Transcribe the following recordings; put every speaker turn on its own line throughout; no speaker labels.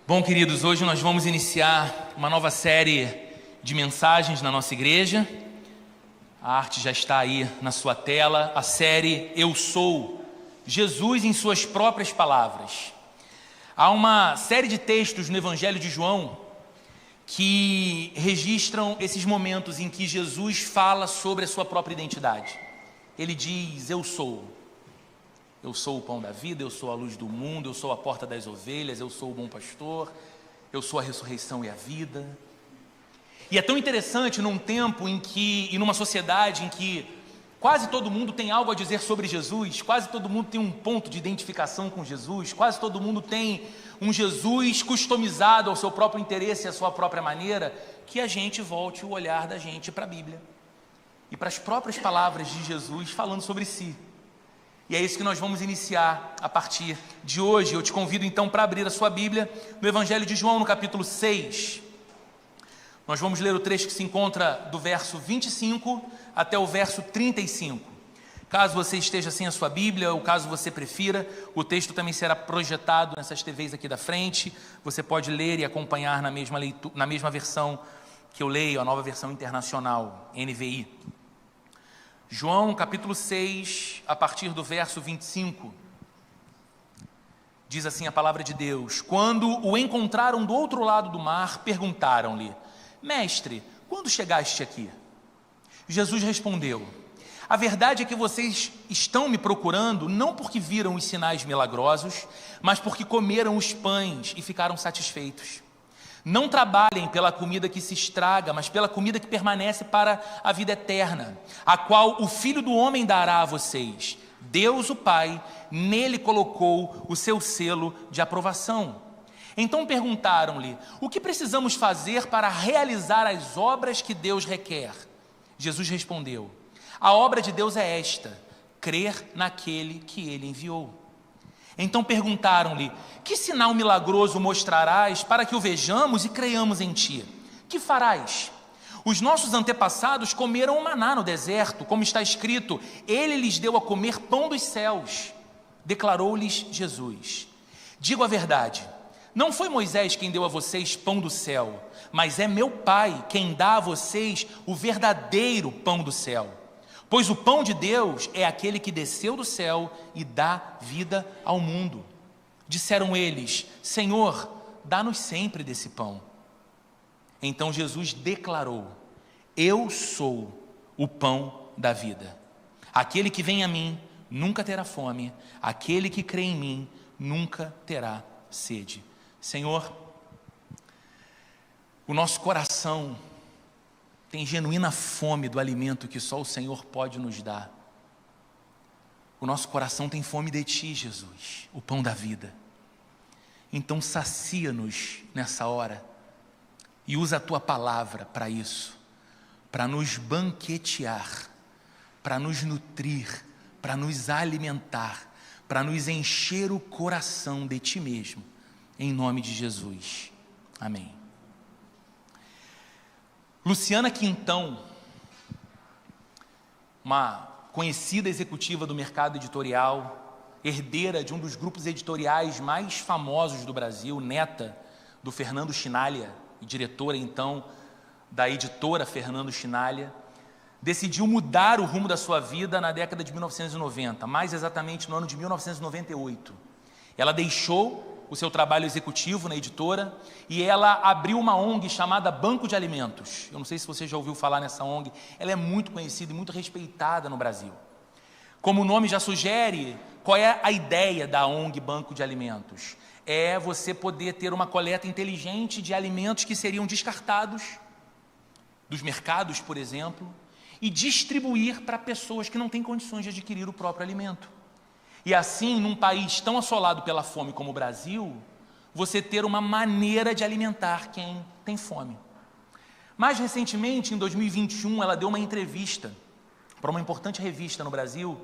Bom, queridos, hoje nós vamos iniciar uma nova série de mensagens na nossa igreja. A arte já está aí na sua tela, a série Eu Sou, Jesus em suas próprias palavras. Há uma série de textos no Evangelho de João que registram esses momentos em que Jesus fala sobre a sua própria identidade. Ele diz, eu sou o pão da vida, eu sou a luz do mundo, eu sou a porta das ovelhas, eu sou o bom pastor, eu sou a ressurreição e a vida. E é tão interessante num tempo em que, e numa sociedade em que quase todo mundo tem algo a dizer sobre Jesus, quase todo mundo tem um ponto de identificação com Jesus, quase todo mundo tem um Jesus customizado ao seu próprio interesse e à sua própria maneira, que a gente volte o olhar da gente para a Bíblia e para as próprias palavras de Jesus falando sobre si. E é isso que nós vamos iniciar a partir de hoje. Eu te convido então para abrir a sua Bíblia no Evangelho de João, no capítulo 6. Nós vamos ler o trecho que se encontra do verso 25 até o verso 35. Caso você esteja sem a sua Bíblia, ou caso você prefira, o texto também será projetado nessas TVs aqui da frente. Você pode ler e acompanhar na mesma versão que eu leio, a Nova Versão Internacional, NVI. João capítulo 6, a partir do verso 25, diz assim a palavra de Deus: Quando o encontraram do outro lado do mar, perguntaram-lhe, Mestre, quando chegaste aqui? Jesus respondeu, a verdade é que vocês estão me procurando não porque viram os sinais milagrosos, mas porque comeram os pães e ficaram satisfeitos. Não trabalhem pela comida que se estraga, mas pela comida que permanece para a vida eterna, a qual o Filho do Homem dará a vocês. Deus, o Pai, nele colocou o seu selo de aprovação. Então perguntaram-lhe, o que precisamos fazer para realizar as obras que Deus requer? Jesus respondeu, a obra de Deus é esta, crer naquele que ele enviou. Então perguntaram-lhe, que sinal milagroso mostrarás para que o vejamos e creiamos em ti? Que farás? Os nossos antepassados comeram o maná no deserto, como está escrito, ele lhes deu a comer pão dos céus. Declarou-lhes Jesus, digo a verdade, não foi Moisés quem deu a vocês pão do céu, mas é meu Pai quem dá a vocês o verdadeiro pão do céu. Pois o pão de Deus é aquele que desceu do céu e dá vida ao mundo. Disseram eles, Senhor, dá-nos sempre desse pão. Então Jesus declarou, eu sou o pão da vida. Aquele que vem a mim nunca terá fome, aquele que crê em mim nunca terá sede. Senhor, o nosso coração tem genuína fome do alimento que só o Senhor pode nos dar. O nosso coração tem fome de Ti, Jesus, o pão da vida. Então sacia-nos nessa hora e usa a Tua palavra para isso, para nos banquetear, para nos nutrir, para nos alimentar, para nos encher o coração de Ti mesmo, em nome de Jesus. Amém. Luciana Quintão, uma conhecida executiva do mercado editorial, herdeira de um dos grupos editoriais mais famosos do Brasil, neta do Fernando Chinaglia, e diretora então da editora Fernando Chinaglia, decidiu mudar o rumo da sua vida na década de 1990, mais exatamente no ano de 1998. Ela deixou o seu trabalho executivo na editora, e ela abriu uma ONG chamada Banco de Alimentos. Eu não sei se você já ouviu falar nessa ONG, ela é muito conhecida e muito respeitada no Brasil. Como o nome já sugere, qual é a ideia da ONG Banco de Alimentos? É você poder ter uma coleta inteligente de alimentos que seriam descartados dos mercados, por exemplo, e distribuir para pessoas que não têm condições de adquirir o próprio alimento. E assim, num país tão assolado pela fome como o Brasil, você ter uma maneira de alimentar quem tem fome. Mais recentemente, em 2021, ela deu uma entrevista para uma importante revista no Brasil,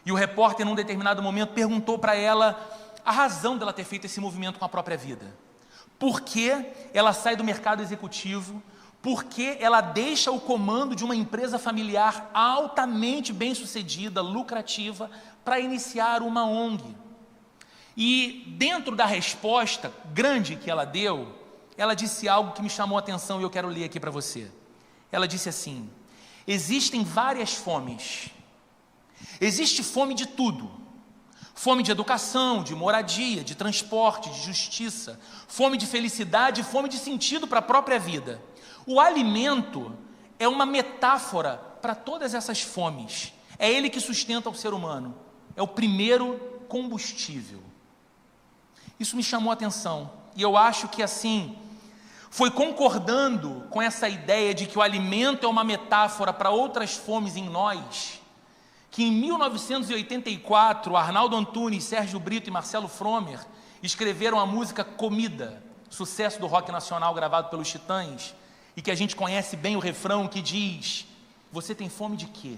e o repórter, num determinado momento, perguntou para ela a razão dela ter feito esse movimento com a própria vida. Por que ela sai do mercado executivo? Por que ela deixa o comando de uma empresa familiar altamente bem-sucedida, lucrativa, para iniciar uma ONG? E dentro da resposta grande que ela deu, ela disse algo que me chamou a atenção e eu quero ler aqui para você. Ela disse assim: existem várias fomes. Existe fome de tudo. Fome de educação, de moradia, de transporte, de justiça. Fome de felicidade, fome de sentido para a própria vida. O alimento é uma metáfora para todas essas fomes. É ele que sustenta o ser humano. É o primeiro combustível. Isso me chamou a atenção. E eu acho que assim, foi concordando com essa ideia de que o alimento é uma metáfora para outras fomes em nós, que em 1984, Arnaldo Antunes, Sérgio Brito e Marcelo Fromer escreveram a música Comida, sucesso do rock nacional gravado pelos Titãs, e que a gente conhece bem o refrão que diz: você tem fome de quê?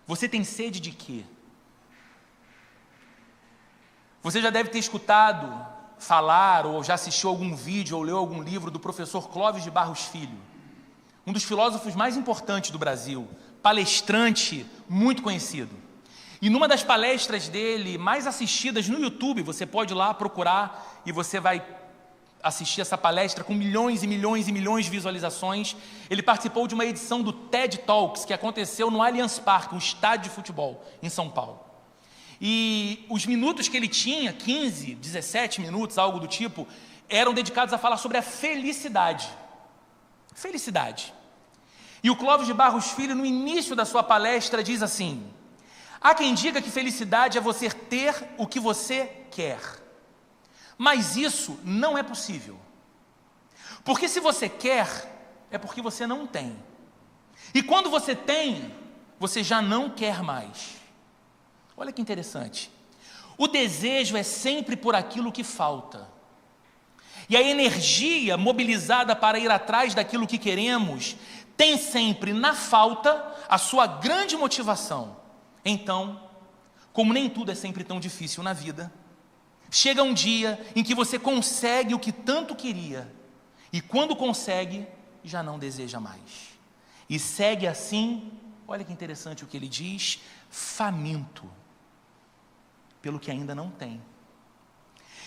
Você tem sede de quê? Você já deve ter escutado falar, ou já assistiu algum vídeo, ou leu algum livro do professor Clóvis de Barros Filho, um dos filósofos mais importantes do Brasil, palestrante muito conhecido. E numa das palestras dele, mais assistidas no YouTube, você pode ir lá procurar e você vai assistir essa palestra com milhões e milhões e milhões de visualizações. Ele participou de uma edição do TED Talks, que aconteceu no Allianz Parque, um estádio de futebol em São Paulo. E os minutos que ele tinha, 15, 17 minutos, algo do tipo, eram dedicados a falar sobre a felicidade. Felicidade. E o Clóvis de Barros Filho, no início da sua palestra, diz assim: há quem diga que felicidade é você ter o que você quer. Mas isso não é possível. Porque se você quer, é porque você não tem. E quando você tem, você já não quer mais. Olha que interessante. O desejo é sempre por aquilo que falta. E a energia mobilizada para ir atrás daquilo que queremos tem sempre na falta a sua grande motivação. Então, como nem tudo é sempre tão difícil na vida, chega um dia em que você consegue o que tanto queria, e quando consegue, já não deseja mais. E segue assim, olha que interessante o que ele diz, faminto pelo que ainda não tem.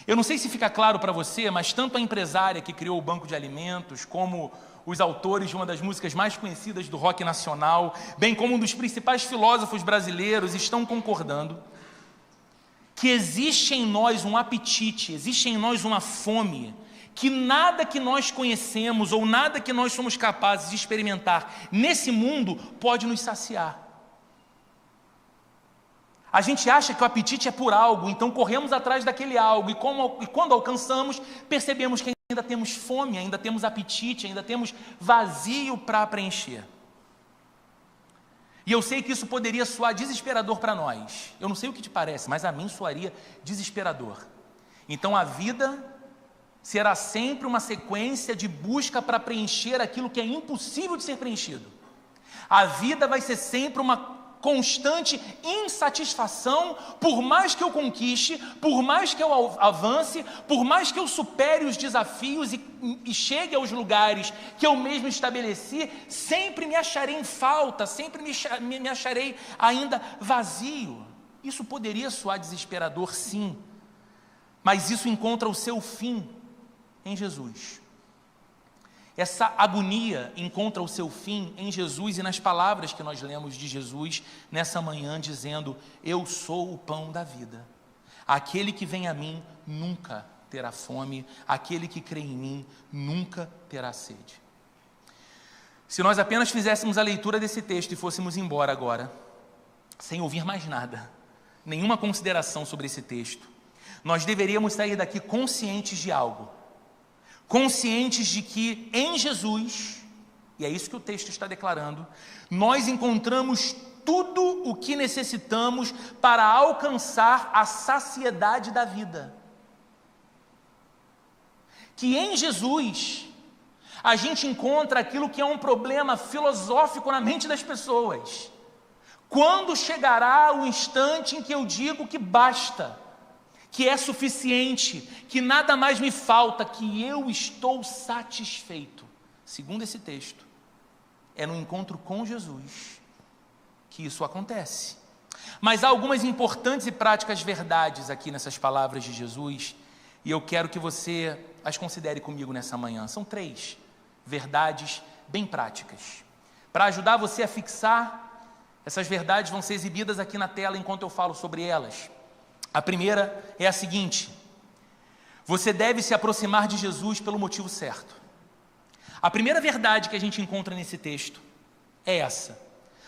Eu não sei se fica claro para você, mas tanto a empresária que criou o Banco de Alimentos, como os autores de uma das músicas mais conhecidas do rock nacional, bem como um dos principais filósofos brasileiros, estão concordando que existe em nós um apetite, existe em nós uma fome, que nada que nós conhecemos ou nada que nós somos capazes de experimentar nesse mundo pode nos saciar. A gente acha que o apetite é por algo, então corremos atrás daquele algo, e quando alcançamos, percebemos que ainda temos fome, ainda temos apetite, ainda temos vazio para preencher. E eu sei que isso poderia soar desesperador para nós. Eu não sei o que te parece, mas a mim soaria desesperador. Então a vida será sempre uma sequência de busca para preencher aquilo que é impossível de ser preenchido. A vida vai ser sempre uma constante insatisfação, por mais que eu conquiste, por mais que eu avance, por mais que eu supere os desafios e chegue aos lugares que eu mesmo estabeleci, sempre me acharei em falta, sempre me acharei ainda vazio. Isso poderia soar desesperador, sim, mas isso encontra o seu fim em Jesus. Essa agonia encontra o seu fim em Jesus e nas palavras que nós lemos de Jesus nessa manhã, dizendo: eu sou o pão da vida. Aquele que vem a mim nunca terá fome, aquele que crê em mim nunca terá sede. Se nós apenas fizéssemos a leitura desse texto e fôssemos embora agora, sem ouvir mais nada, nenhuma consideração sobre esse texto, nós deveríamos sair daqui conscientes de algo. Conscientes de que em Jesus, e é isso que o texto está declarando, nós encontramos tudo o que necessitamos para alcançar a saciedade da vida. Que em Jesus a gente encontra aquilo que é um problema filosófico na mente das pessoas. Quando chegará o instante em que eu digo que basta, que é suficiente, que nada mais me falta, que eu estou satisfeito? Segundo esse texto, é no encontro com Jesus que isso acontece. Mas há algumas importantes e práticas verdades aqui nessas palavras de Jesus, e eu quero que você as considere comigo nessa manhã. São 3 verdades bem práticas. Para ajudar você a fixar, essas verdades vão ser exibidas aqui na tela enquanto eu falo sobre elas. A primeira é a seguinte: você deve se aproximar de Jesus pelo motivo certo. A primeira verdade que a gente encontra nesse texto é essa: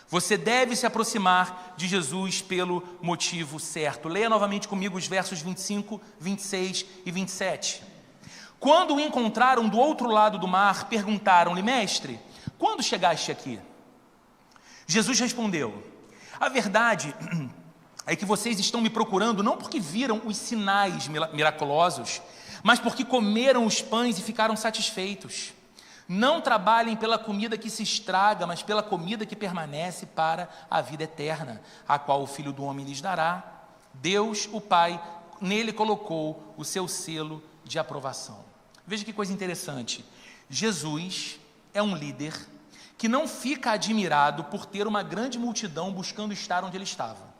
você deve se aproximar de Jesus pelo motivo certo. Leia novamente comigo os versos 25, 26 e 27. Quando o encontraram do outro lado do mar, perguntaram-lhe: mestre, quando chegaste aqui? Jesus respondeu: a verdade é que vocês estão me procurando não porque viram os sinais miraculosos, mas porque comeram os pães e ficaram satisfeitos. Não trabalhem pela comida que se estraga, mas pela comida que permanece para a vida eterna, a qual o Filho do Homem lhes dará. Deus, o Pai, nele colocou o seu selo de aprovação. Veja que coisa interessante. Jesus é um líder que não fica admirado por ter uma grande multidão buscando estar onde ele estava.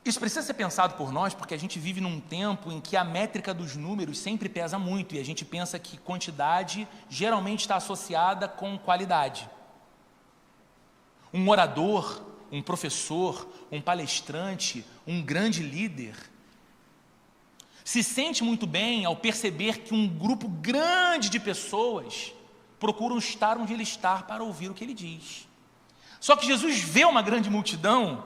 Isso precisa ser pensado por nós, porque a gente vive num tempo em que a métrica dos números sempre pesa muito, e a gente pensa que quantidade geralmente está associada com qualidade. Um orador, um professor, um palestrante, um grande líder, se sente muito bem ao perceber que um grupo grande de pessoas procuram estar onde ele está para ouvir o que ele diz. Só que Jesus vê uma grande multidão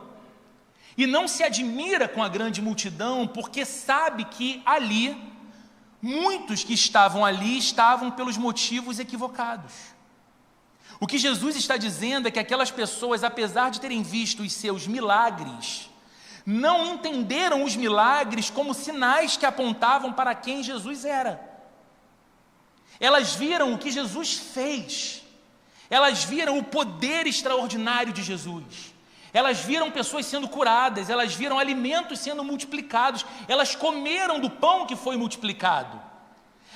e não se admira com a grande multidão, porque sabe que ali, muitos que estavam ali estavam pelos motivos equivocados. O que Jesus está dizendo é que aquelas pessoas, apesar de terem visto os seus milagres, não entenderam os milagres como sinais que apontavam para quem Jesus era. Elas viram o que Jesus fez, elas viram o poder extraordinário de Jesus. Elas viram pessoas sendo curadas, elas viram alimentos sendo multiplicados, elas comeram do pão que foi multiplicado.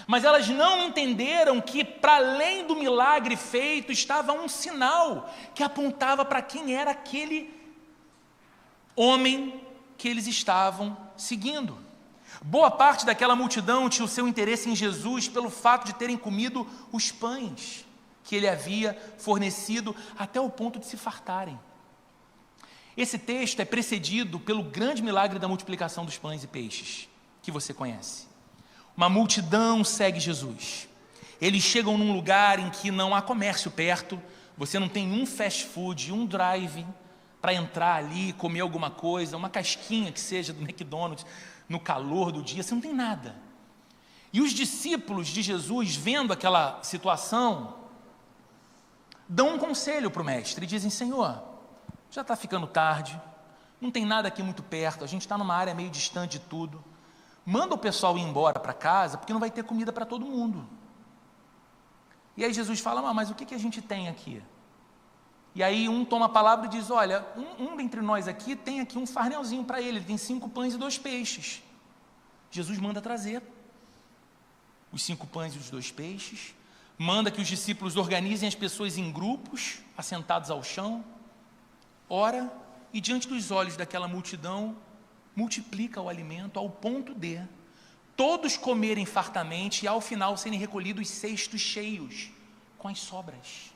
Mas elas não entenderam que, para além do milagre feito, estava um sinal que apontava para quem era aquele homem que eles estavam seguindo. Boa parte daquela multidão tinha o seu interesse em Jesus pelo fato de terem comido os pães que ele havia fornecido até o ponto de se fartarem. Esse texto é precedido pelo grande milagre da multiplicação dos pães e peixes, que você conhece. Uma multidão segue Jesus. Eles chegam num lugar em que não há comércio perto, você não tem um fast food, um drive para entrar ali, comer alguma coisa, uma casquinha que seja do McDonald's, no calor do dia, você não tem nada. E os discípulos de Jesus, vendo aquela situação, dão um conselho para o mestre e dizem: Senhor, já está ficando tarde, não tem nada aqui muito perto, a gente está numa área meio distante de tudo, manda o pessoal ir embora para casa, porque não vai ter comida para todo mundo. E aí Jesus fala: mas o que a gente tem aqui? E aí um toma a palavra e diz: olha, um dentre nós aqui tem aqui um farnelzinho para ele tem 5 pães e 2 peixes. Jesus manda trazer os 5 pães e os 2 peixes, manda que os discípulos organizem as pessoas em grupos, assentados ao chão, ora, e diante dos olhos daquela multidão, multiplica o alimento ao ponto de todos comerem fartamente e ao final serem recolhidos cestos cheios com as sobras.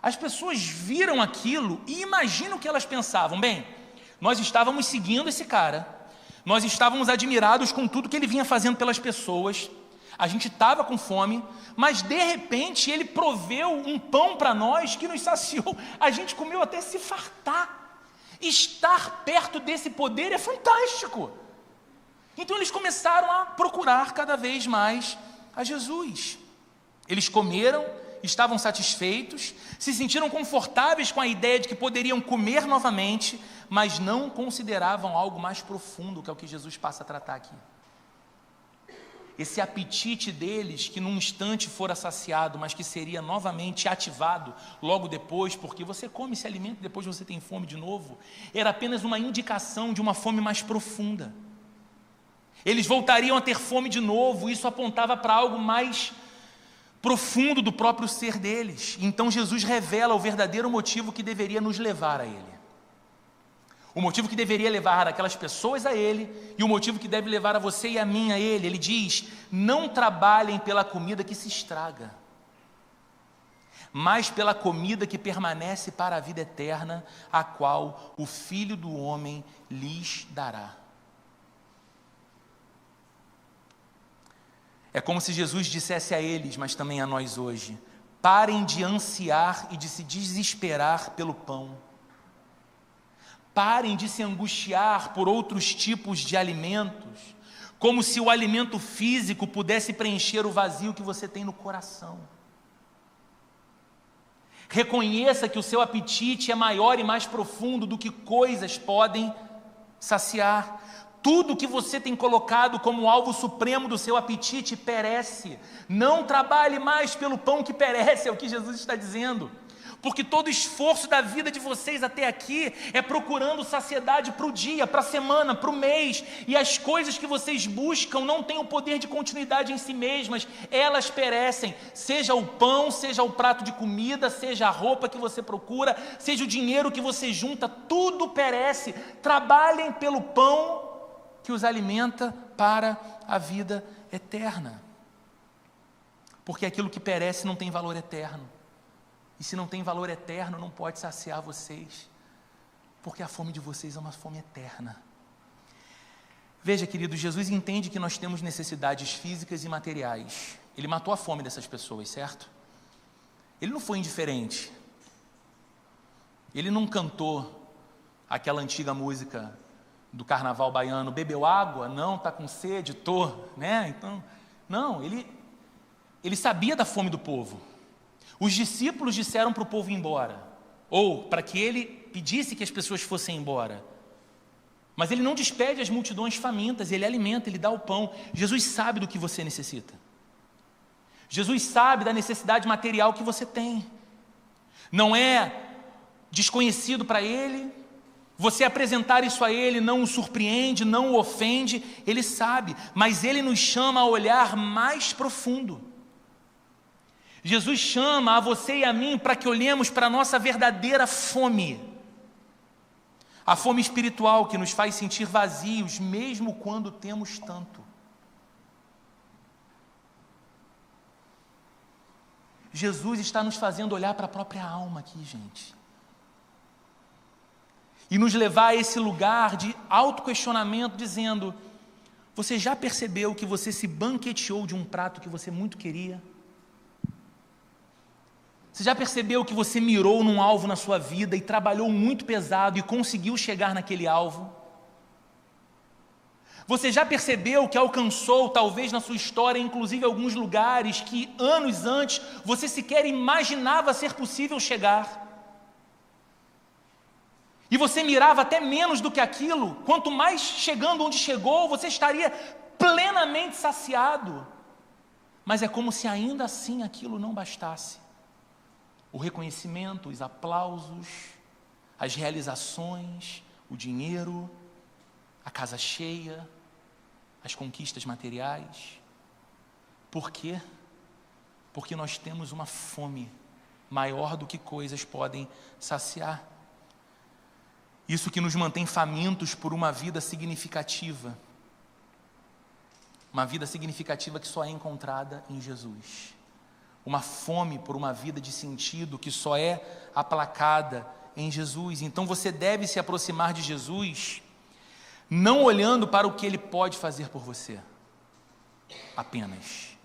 As pessoas viram aquilo e imaginam o que elas pensavam: bem, nós estávamos seguindo esse cara, nós estávamos admirados com tudo que ele vinha fazendo pelas pessoas, a gente estava com fome, mas de repente ele proveu um pão para nós que nos saciou, a gente comeu até se fartar. Estar perto desse poder é fantástico. Então eles começaram a procurar cada vez mais a Jesus. Eles comeram, estavam satisfeitos, se sentiram confortáveis com a ideia de que poderiam comer novamente, mas não consideravam algo mais profundo, que é o que Jesus passa a tratar aqui. Esse apetite deles, que num instante fora saciado, mas que seria novamente ativado logo depois, porque você come esse alimento e depois você tem fome de novo, era apenas uma indicação de uma fome mais profunda. Eles voltariam a ter fome de novo, isso apontava para algo mais profundo do próprio ser deles. Então Jesus revela o verdadeiro motivo que deveria nos levar a Ele. O motivo que deveria levar aquelas pessoas a Ele e o motivo que deve levar a você e a mim a Ele. Ele diz: não trabalhem pela comida que se estraga, mas pela comida que permanece para a vida eterna, a qual o Filho do Homem lhes dará. É como se Jesus dissesse a eles, mas também a nós hoje: parem de ansiar e de se desesperar pelo pão. Parem de se angustiar por outros tipos de alimentos, como se o alimento físico pudesse preencher o vazio que você tem no coração. Reconheça que o seu apetite é maior e mais profundo do que coisas podem saciar. Tudo que você tem colocado como alvo supremo do seu apetite perece. Não trabalhe mais pelo pão que perece, é o que Jesus está dizendo. Porque todo o esforço da vida de vocês até aqui é procurando saciedade para o dia, para a semana, para o mês. E as coisas que vocês buscam não têm o poder de continuidade em si mesmas. Elas perecem. Seja o pão, seja o prato de comida, seja a roupa que você procura, seja o dinheiro que você junta, tudo perece. Trabalhem pelo pão que os alimenta para a vida eterna. Porque aquilo que perece não tem valor eterno. E se não tem valor eterno, não pode saciar vocês, porque a fome de vocês é uma fome eterna. Veja, querido, Jesus entende que nós temos necessidades físicas e materiais. Ele matou a fome dessas pessoas, certo? Ele não foi indiferente. Ele não cantou aquela antiga música do carnaval baiano: bebeu água? Não, está com sede, né? Então, não, ele sabia da fome do povo. Os discípulos disseram para o povo ir embora, ou para que ele pedisse que as pessoas fossem embora. Mas ele não despede as multidões famintas, ele alimenta, ele dá o pão. Jesus sabe do que você necessita. Jesus sabe da necessidade material que você tem. Não é desconhecido para ele. Você apresentar isso a ele não o surpreende, não o ofende, ele sabe, mas ele nos chama a olhar mais profundo. Jesus chama a você e a mim para que olhemos para a nossa verdadeira fome. A fome espiritual que nos faz sentir vazios, mesmo quando temos tanto. Jesus está nos fazendo olhar para a própria alma aqui, gente. E nos levar a esse lugar de autoquestionamento, dizendo: você já percebeu que você se banqueteou de um prato que você muito queria? Você já percebeu que você mirou num alvo na sua vida e trabalhou muito pesado e conseguiu chegar naquele alvo? Você já percebeu que alcançou, talvez na sua história, inclusive alguns lugares que anos antes você sequer imaginava ser possível chegar? E você mirava até menos do que aquilo? Quanto mais chegando onde chegou, você estaria plenamente saciado. Mas é como se ainda assim aquilo não bastasse. O reconhecimento, os aplausos, as realizações, o dinheiro, a casa cheia, as conquistas materiais. Por quê? Porque nós temos uma fome maior do que coisas podem saciar. Isso que nos mantém famintos por uma vida significativa. Uma vida significativa que só é encontrada em Jesus. Uma fome por uma vida de sentido que só é aplacada em Jesus. Então você deve se aproximar de Jesus, não olhando para o que Ele pode fazer por você, apenas.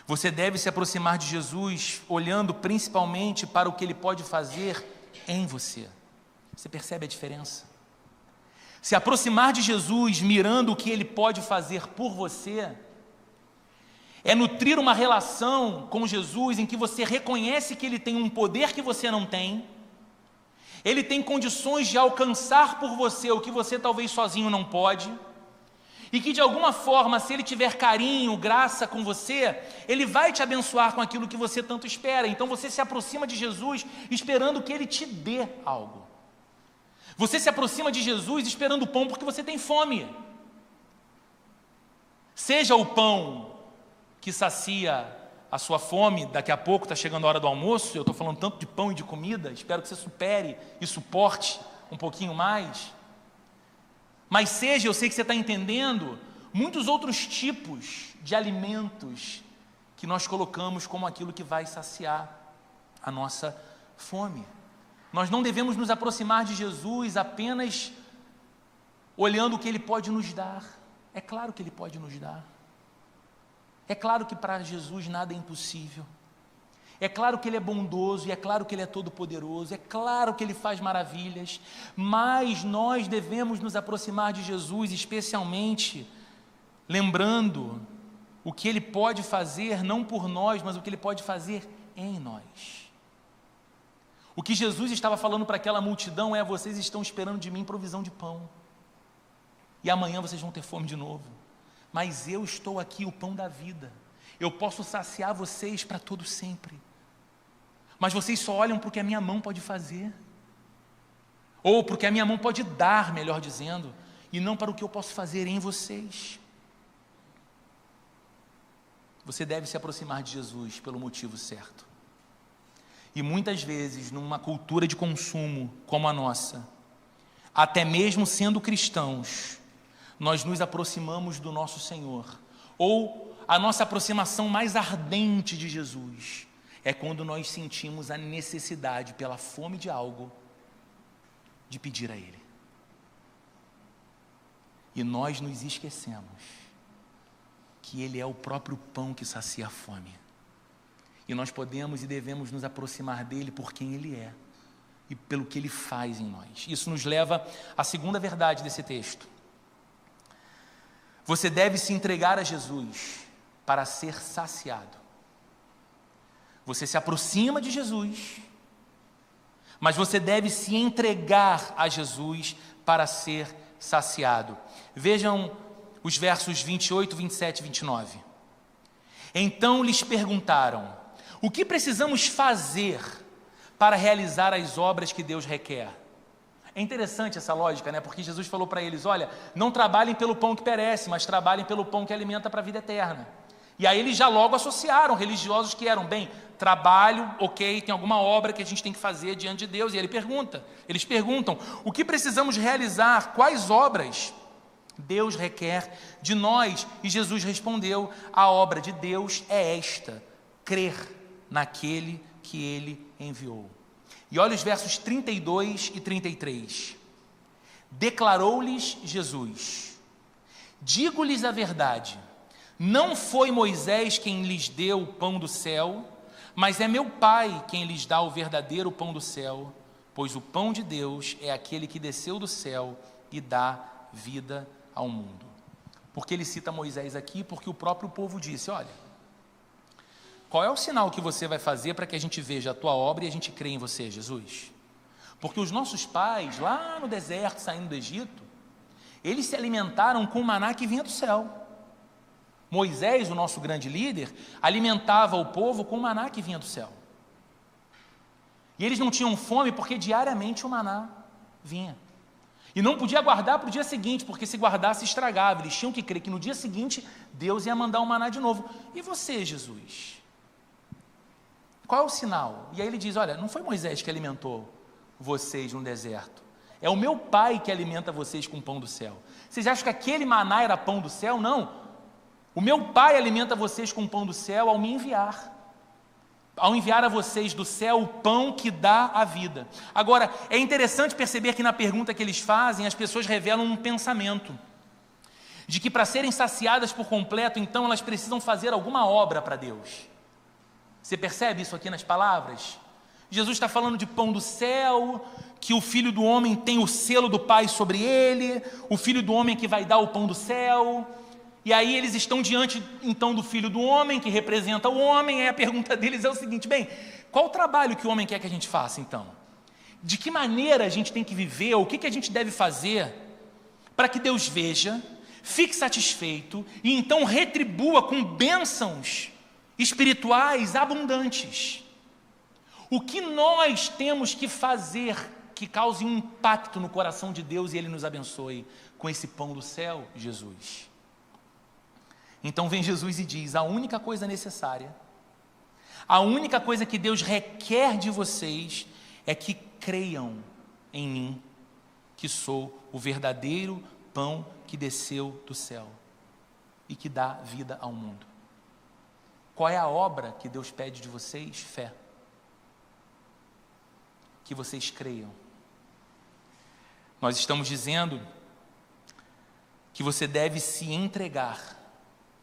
Você deve se aproximar de Jesus, olhando principalmente para o que Ele pode fazer em você. Você percebe a diferença? Se aproximar de Jesus, mirando o que Ele pode fazer por você, é nutrir uma relação com Jesus em que você reconhece que Ele tem um poder que você não tem, Ele tem condições de alcançar por você o que você talvez sozinho não pode, e que de alguma forma, se Ele tiver carinho, graça com você, Ele vai te abençoar com aquilo que você tanto espera. Então você se aproxima de Jesus esperando que Ele te dê algo. Você se aproxima de Jesus esperando o pão porque você tem fome. Seja o pão que sacia a sua fome, daqui a pouco está chegando a hora do almoço, eu estou falando tanto de pão e de comida, espero que você supere e suporte um pouquinho mais. Mas seja, eu sei que você está entendendo, muitos outros tipos de alimentos que nós colocamos como aquilo que vai saciar a nossa fome. Nós não devemos nos aproximar de Jesus apenas olhando o que Ele pode nos dar. É claro que Ele pode nos dar. É claro que para Jesus nada é impossível. É claro que Ele é bondoso, e é claro que Ele é todo-poderoso, é claro que Ele faz maravilhas, mas nós devemos nos aproximar de Jesus, especialmente lembrando o que Ele pode fazer, não por nós, mas o que Ele pode fazer em nós. O que Jesus estava falando para aquela multidão é: vocês estão esperando de mim provisão de pão, e amanhã vocês vão ter fome de novo, mas eu estou aqui, o pão da vida, eu posso saciar vocês para todo sempre, mas vocês só olham para o que a minha mão pode fazer, ou para o que a minha mão pode dar, melhor dizendo, e não para o que eu posso fazer em vocês. Você deve se aproximar de Jesus pelo motivo certo. E muitas vezes, numa cultura de consumo como a nossa, até mesmo sendo cristãos, nós nos aproximamos do nosso Senhor, ou a nossa aproximação mais ardente de Jesus é quando nós sentimos a necessidade, pela fome de algo, de pedir a Ele. E nós nos esquecemos que Ele é o próprio pão que sacia a fome. E nós podemos e devemos nos aproximar dEle por quem Ele é e pelo que Ele faz em nós. Isso nos leva à segunda verdade desse texto. Você deve se entregar a Jesus para ser saciado. Você se aproxima de Jesus, mas você deve se entregar a Jesus para ser saciado. Vejam os versos 28, 27 e 29. Então lhes perguntaram: o que precisamos fazer para realizar as obras que Deus requer? É interessante essa lógica, né? Porque Jesus falou para eles: olha, não trabalhem pelo pão que perece, mas trabalhem pelo pão que alimenta para a vida eterna. E aí eles já logo associaram, religiosos que eram: bem, trabalho, ok, tem alguma obra que a gente tem que fazer diante de Deus. E eles perguntam: o que precisamos realizar? Quais obras Deus requer de nós? E Jesus respondeu: a obra de Deus é esta, crer naquele que Ele enviou. E olha os versos 32 e 33. Declarou-lhes Jesus: digo-lhes a verdade, não foi Moisés quem lhes deu o pão do céu, mas é meu Pai quem lhes dá o verdadeiro pão do céu, pois o pão de Deus é aquele que desceu do céu e dá vida ao mundo. Porque ele cita Moisés aqui? Porque o próprio povo disse: olha, qual é o sinal que você vai fazer para que a gente veja a tua obra e a gente crê em você, Jesus? Porque os nossos pais, lá no deserto, saindo do Egito, eles se alimentaram com o maná que vinha do céu. Moisés, o nosso grande líder, alimentava o povo com o maná que vinha do céu. E eles não tinham fome porque diariamente o maná vinha. E não podia guardar para o dia seguinte, porque se guardasse estragava. Eles tinham que crer que no dia seguinte Deus ia mandar o maná de novo. E você, Jesus? Qual é o sinal? E aí ele diz: olha, não foi Moisés que alimentou vocês no deserto. É o meu Pai que alimenta vocês com o pão do céu. Vocês acham que aquele maná era pão do céu? Não. O meu Pai alimenta vocês com o pão do céu ao me enviar. Ao enviar a vocês do céu o pão que dá a vida. Agora, é interessante perceber que na pergunta que eles fazem, as pessoas revelam um pensamento de que para serem saciadas por completo, então elas precisam fazer alguma obra para Deus. Você percebe isso aqui nas palavras? Jesus está falando de pão do céu, que o Filho do Homem tem o selo do Pai sobre ele, o Filho do Homem que vai dar o pão do céu. E aí eles estão diante, então, do Filho do Homem, que representa o homem. Aí a pergunta deles é o seguinte: bem, qual o trabalho que o homem quer que a gente faça, então? De que maneira a gente tem que viver, ou o que a gente deve fazer para que Deus veja, fique satisfeito e então retribua com bênçãos espirituais abundantes? O que nós temos que fazer que cause um impacto no coração de Deus e Ele nos abençoe com esse pão do céu, Jesus? Então vem Jesus e diz: a única coisa necessária A única coisa que Deus requer de vocês é que creiam em mim, que sou o verdadeiro pão que desceu do céu e que dá vida ao mundo. Qual é a obra que Deus pede de vocês? Fé. Que vocês creiam. Nós estamos dizendo que você deve se entregar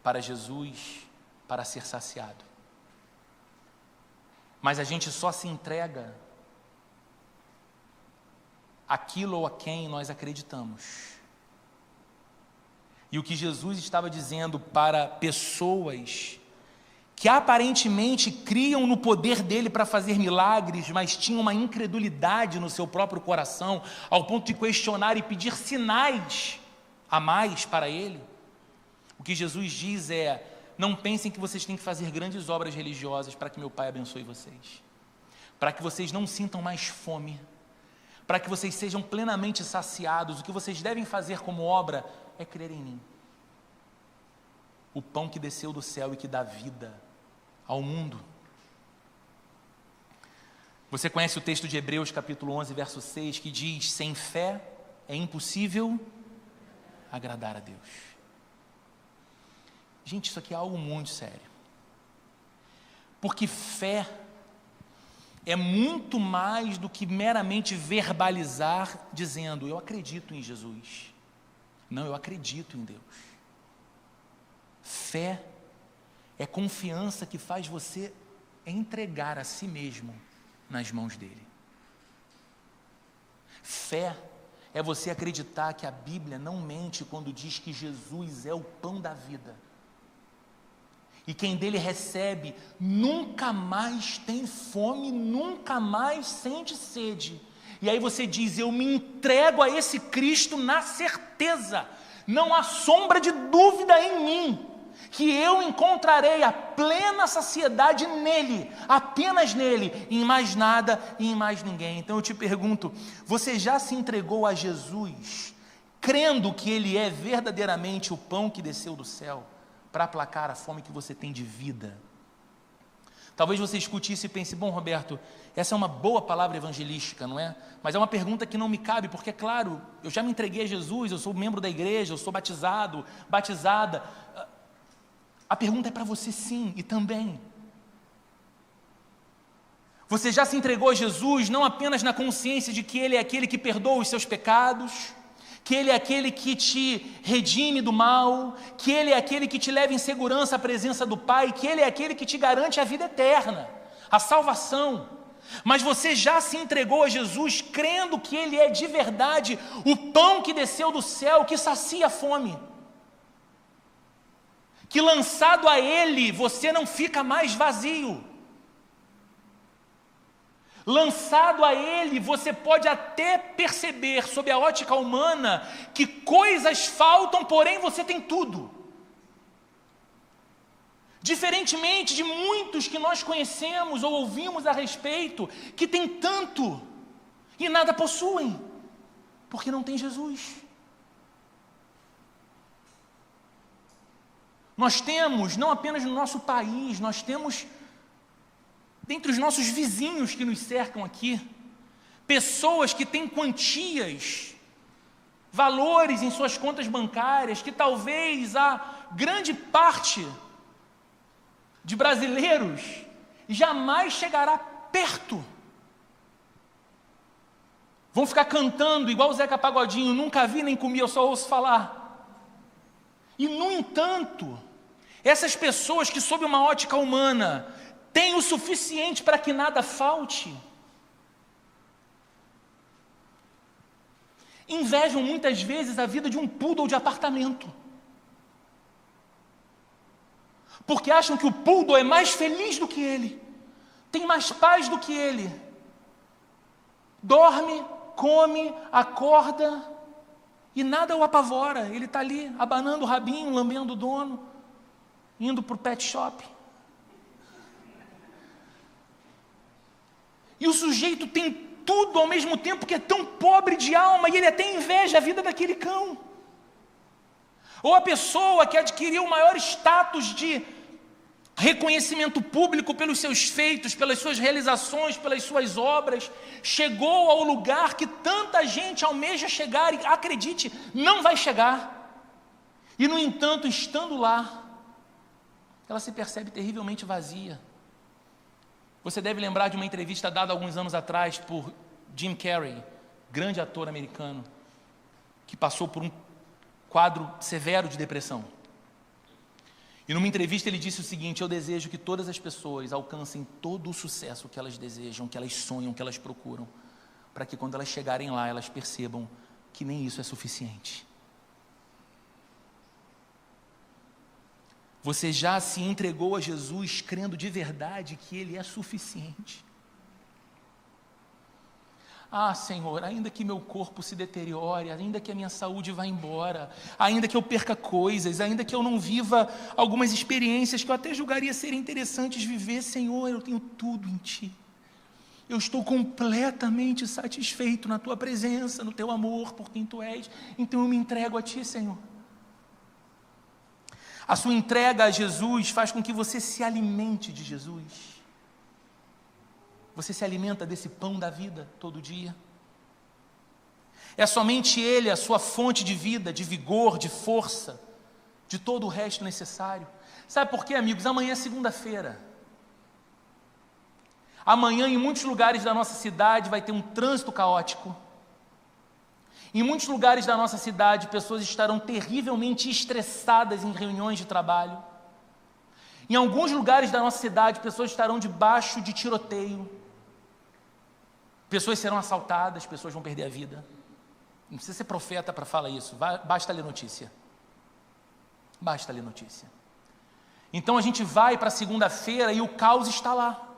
para Jesus para ser saciado. Mas a gente só se entrega àquilo ou a quem nós acreditamos. E o que Jesus estava dizendo para pessoas que aparentemente criam no poder dele para fazer milagres, mas tinham uma incredulidade no seu próprio coração, ao ponto de questionar e pedir sinais a mais para ele. O que Jesus diz é: não pensem que vocês têm que fazer grandes obras religiosas para que meu Pai abençoe vocês, para que vocês não sintam mais fome, para que vocês sejam plenamente saciados. O que vocês devem fazer como obra é crer em mim, o pão que desceu do céu e que dá vida ao mundo. Você conhece o texto de Hebreus capítulo 11, verso 6, que diz: sem fé é impossível agradar a Deus. Gente, isso aqui é algo muito sério, porque fé é muito mais do que meramente verbalizar dizendo: eu acredito em Jesus. Não, eu acredito em Deus. Fé é confiança que faz você entregar a si mesmo nas mãos dele. Fé é você acreditar que a Bíblia não mente quando diz que Jesus é o pão da vida. E quem dele recebe nunca mais tem fome, nunca mais sente sede. E aí você diz: eu me entrego a esse Cristo na certeza, não há sombra de dúvida em mim, que eu encontrarei a plena saciedade nele, apenas nele, em mais nada e em mais ninguém. Então eu te pergunto: você já se entregou a Jesus, crendo que ele é verdadeiramente o pão que desceu do céu, para aplacar a fome que você tem de vida? Talvez você escute isso e pense: bom, Roberto, essa é uma boa palavra evangelística, não é? Mas é uma pergunta que não me cabe, porque é claro, eu já me entreguei a Jesus, eu sou membro da igreja, eu sou batizado, batizada. A pergunta é para você sim, e também. Você já se entregou a Jesus não apenas na consciência de que ele é aquele que perdoa os seus pecados, que ele é aquele que te redime do mal, que ele é aquele que te leva em segurança à presença do Pai, que ele é aquele que te garante a vida eterna, a salvação. Mas você já se entregou a Jesus crendo que ele é de verdade o pão que desceu do céu, que sacia a fome, que lançado a ele você não fica mais vazio. Lançado a ele, você pode até perceber, sob a ótica humana, que coisas faltam, porém você tem tudo. Diferentemente de muitos que nós conhecemos ou ouvimos a respeito, que tem tanto e nada possuem, porque não tem Jesus. Nós temos, não apenas no nosso país, nós temos dentre os nossos vizinhos que nos cercam aqui, pessoas que têm quantias, valores em suas contas bancárias, que talvez a grande parte de brasileiros jamais chegará perto. Vão ficar cantando igual o Zeca Pagodinho: nunca vi nem comi, eu só ouço falar. E no entanto, essas pessoas que sob uma ótica humana têm o suficiente para que nada falte, invejam muitas vezes a vida de um poodle de apartamento, porque acham que o poodle é mais feliz do que ele, tem mais paz do que ele, dorme, come, acorda e nada o apavora. Ele está ali abanando o rabinho, lambendo o dono, indo para o pet shop. E o sujeito tem tudo ao mesmo tempo que é tão pobre de alma, e ele até inveja a vida daquele cão. Ou a pessoa que adquiriu o maior status de reconhecimento público pelos seus feitos, pelas suas realizações, pelas suas obras, chegou ao lugar que tanta gente almeja chegar e, acredite, não vai chegar. E, no entanto, estando lá, ela se percebe terrivelmente vazia. Você deve lembrar de uma entrevista dada alguns anos atrás por Jim Carrey, grande ator americano, que passou por um quadro severo de depressão. E numa entrevista ele disse o seguinte: eu desejo que todas as pessoas alcancem todo o sucesso que elas desejam, que elas sonham, que elas procuram, para que quando elas chegarem lá, elas percebam que nem isso é suficiente. Você já se entregou a Jesus crendo de verdade que Ele é suficiente? Ah, Senhor, ainda que meu corpo se deteriore, ainda que a minha saúde vá embora, ainda que eu perca coisas, ainda que eu não viva algumas experiências que eu até julgaria serem interessantes viver, Senhor, eu tenho tudo em Ti. Eu estou completamente satisfeito na Tua presença, no Teu amor, por quem Tu és, então eu me entrego a Ti, Senhor. A sua entrega a Jesus faz com que você se alimente de Jesus. Você se alimenta desse pão da vida todo dia. É somente Ele a sua fonte de vida, de vigor, de força, de todo o resto necessário. Sabe por quê, amigos? Amanhã é segunda-feira. Amanhã, em muitos lugares da nossa cidade, vai ter um trânsito caótico. Em muitos lugares da nossa cidade, pessoas estarão terrivelmente estressadas em reuniões de trabalho. Em alguns lugares da nossa cidade, pessoas estarão debaixo de tiroteio. Pessoas serão assaltadas, pessoas vão perder a vida. Não precisa ser profeta para falar isso, basta ler notícia. Basta ler notícia. Então a gente vai para segunda-feira e o caos está lá.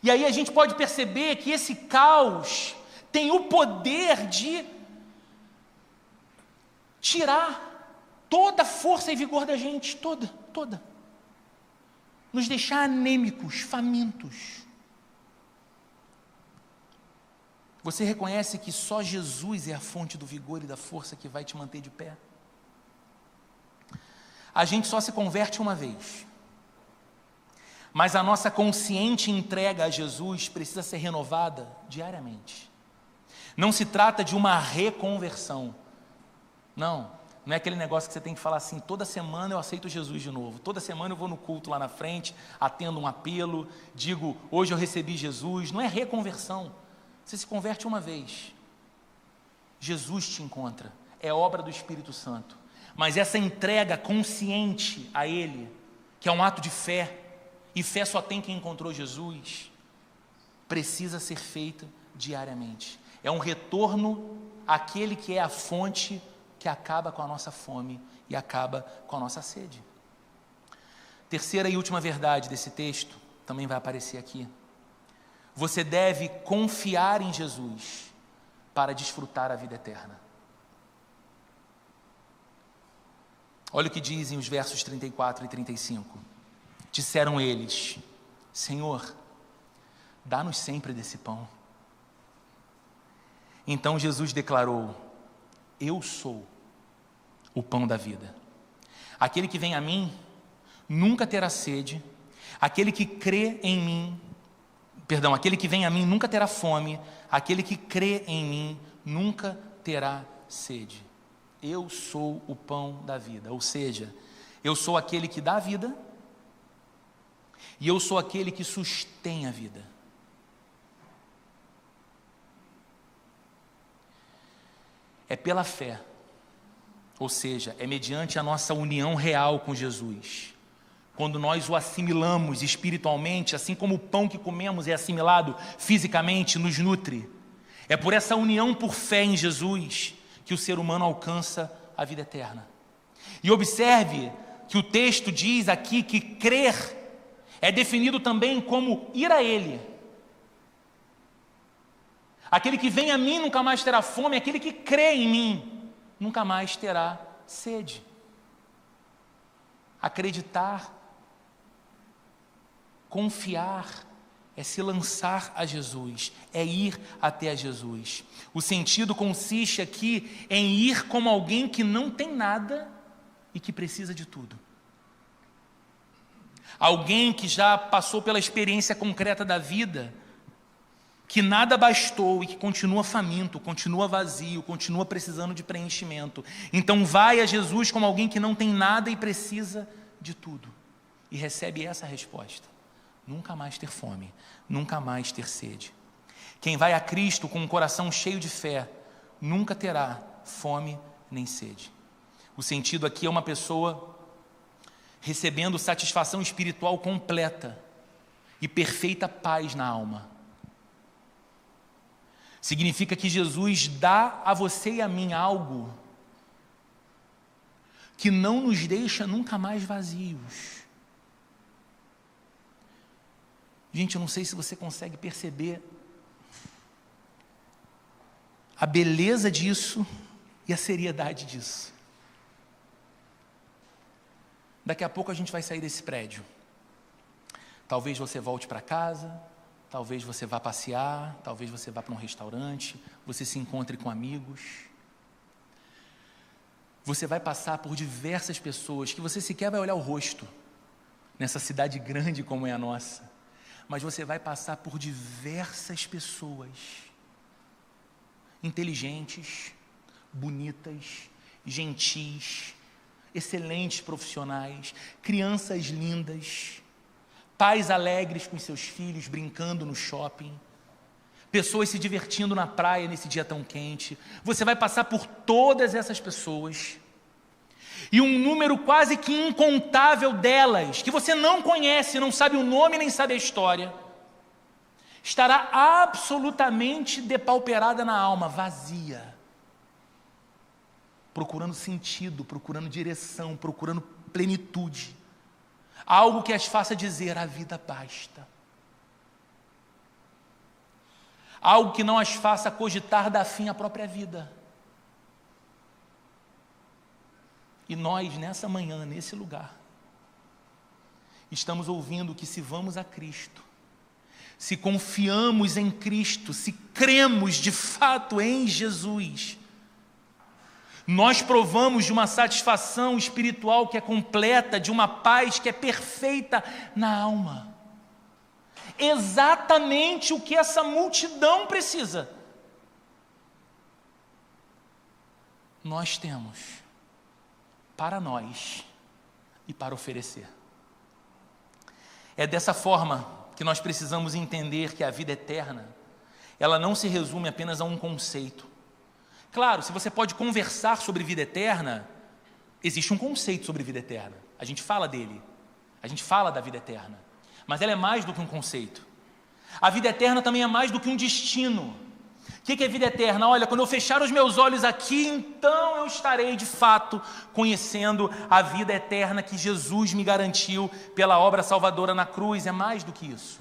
E aí a gente pode perceber que esse caos tem o poder de tirar toda a força e vigor da gente, toda. Nos deixar anêmicos, famintos. Você reconhece que só Jesus é a fonte do vigor e da força que vai te manter de pé? A gente só se converte uma vez. Mas a nossa consciente entrega a Jesus precisa ser renovada diariamente. Não se trata de uma reconversão. Não é aquele negócio que você tem que falar assim: toda semana eu aceito Jesus de novo, toda semana eu vou no culto lá na frente, atendo um apelo, digo, hoje eu recebi Jesus. Não é reconversão. Você se converte uma vez. Jesus te encontra. É obra do Espírito Santo. Mas essa entrega consciente a Ele, que é um ato de fé, e fé só tem quem encontrou Jesus, precisa ser feita diariamente. É um retorno àquele que é a fonte que acaba com a nossa fome e acaba com a nossa sede. Terceira e última verdade desse texto, também vai aparecer aqui. Você deve confiar em Jesus para desfrutar a vida eterna. Olha o que dizem os versos 34 e 35. Disseram eles: Senhor, dá-nos sempre desse pão. Então Jesus declarou: eu sou o pão da vida. Aquele que vem a mim nunca terá sede. Aquele que vem a mim nunca terá fome. Aquele que crê em mim nunca terá sede. Eu sou o pão da vida. Ou seja, eu sou aquele que dá a vida e eu sou aquele que sustém a vida. É pela fé, ou seja, é mediante a nossa união real com Jesus. Quando nós o assimilamos espiritualmente, assim como o pão que comemos é assimilado fisicamente, nos nutre. É por essa união por fé em Jesus que o ser humano alcança a vida eterna. E observe que o texto diz aqui que crer é definido também como ir a Ele. Aquele que vem a mim nunca mais terá fome, aquele que crê em mim nunca mais terá sede. Acreditar, confiar, é se lançar a Jesus, é ir até a Jesus. O sentido consiste aqui em ir como alguém que não tem nada e que precisa de tudo. Alguém que já passou pela experiência concreta da vida, que nada bastou e que continua faminto, continua vazio, continua precisando de preenchimento. Então vai a Jesus como alguém que não tem nada e precisa de tudo. E recebe essa resposta: nunca mais ter fome, nunca mais ter sede. Quem vai a Cristo com um coração cheio de fé, nunca terá fome nem sede. O sentido aqui é uma pessoa recebendo satisfação espiritual completa e perfeita paz na alma. Significa que Jesus dá a você e a mim algo que não nos deixa nunca mais vazios. Gente, eu não sei se você consegue perceber a beleza disso e a seriedade disso. Daqui a pouco a gente vai sair desse prédio. Talvez você volte para casa, talvez você vá passear, talvez você vá para um restaurante, você se encontre com amigos. Você vai passar por diversas pessoas que você sequer vai olhar o rosto, nessa cidade grande como é a nossa. Mas você vai passar por diversas pessoas, inteligentes, bonitas, gentis, excelentes profissionais, crianças lindas, pais alegres com seus filhos brincando no shopping, pessoas se divertindo na praia nesse dia tão quente. Você vai passar por todas essas pessoas, e um número quase que incontável delas, que você não conhece, não sabe o nome nem sabe a história, estará absolutamente depauperada na alma, vazia, procurando sentido, procurando direção, procurando plenitude, algo que as faça dizer: a vida basta, algo que não as faça cogitar dar fim à própria vida. E nós, nessa manhã, nesse lugar, estamos ouvindo que se vamos a Cristo, se confiamos em Cristo, se cremos de fato em Jesus, nós provamos de uma satisfação espiritual que é completa, de uma paz que é perfeita na alma. Exatamente o que essa multidão precisa, nós temos para nós e para oferecer. É dessa forma que nós precisamos entender que a vida eterna, ela não se resume apenas a um conceito. Claro, se você pode conversar sobre vida eterna, existe um conceito sobre vida eterna. A gente fala dele, a gente fala da vida eterna, mas ela é mais do que um conceito. A vida eterna também é mais do que um destino. O que é vida eterna? Olha, quando eu fechar os meus olhos aqui, então eu estarei de fato conhecendo a vida eterna que Jesus me garantiu pela obra salvadora na cruz. É mais do que isso.